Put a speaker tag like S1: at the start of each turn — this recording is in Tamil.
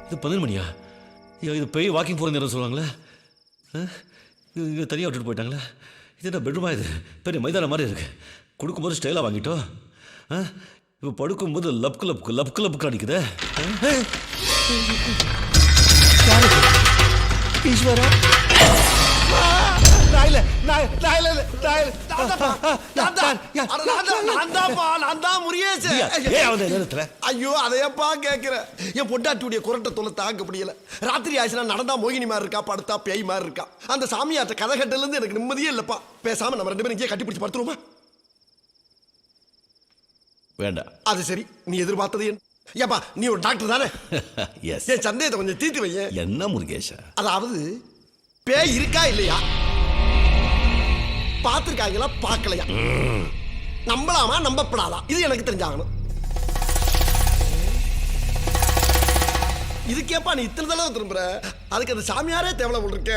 S1: இது 12 மணியா? ஐயோ, இது போய் வாக்கிங் போகிற நேரம் சொல்லுவாங்களே. இங்கே தனியாக விட்டுட்டு போயிட்டாங்களே. இது என்ன பெட்ரூமா? இது பெரிய மைதானம் மாதிரி இருக்கு. கொடுக்கும்போது ஸ்டைலாக வாங்கிட்டோம். இப்போ படுக்கும்போது லப்கு லப்கு லப்கு லப்கு அடிக்குதே. ஈஸ்வரா,
S2: ஐயோ அதையப்பா கேக்குற. என் பொண்டாட்டியுடைய குரட்டை தொலை தாங்க முடியல. ராத்திரி ஆயிடுச்சுனா நடந்தா மோகினி மாதிரி இருக்கா, படுத்தா பேய் மாதிரி இருக்கா. அந்த சாமியாட்ட கதை கட்டல இருந்து எனக்கு நிம்மதியே இல்லப்பா. பேசாம நம்ம 2 பேரும் இங்கே கட்டி பிடிச்சு படுத்துருவோமா?
S1: வேண்டாம்.
S2: அது சரி, நீ எதிர்பார்த்தது என்ன? ஏப்பா நீ ஒரு டாக்டர் தானே?
S1: எஸ்.
S2: என் சந்தேகத்தை கொஞ்சம் தீர்த்து வைய.
S1: என்ன முருகேஷா?
S2: அதாவது பேய் இருக்கா இல்லையா, பார்த்திருக்காங்களா பார்க்கலையா, நம்பலாமா நம்பப்படாதா, இது எனக்கு தெரிஞ்சாகணும். இதுக்கேப்பா நீ இத்தனை தடவை திரும்புற? அதுக்கு அந்த சாமியாரே தேவலை போல் இருக்க.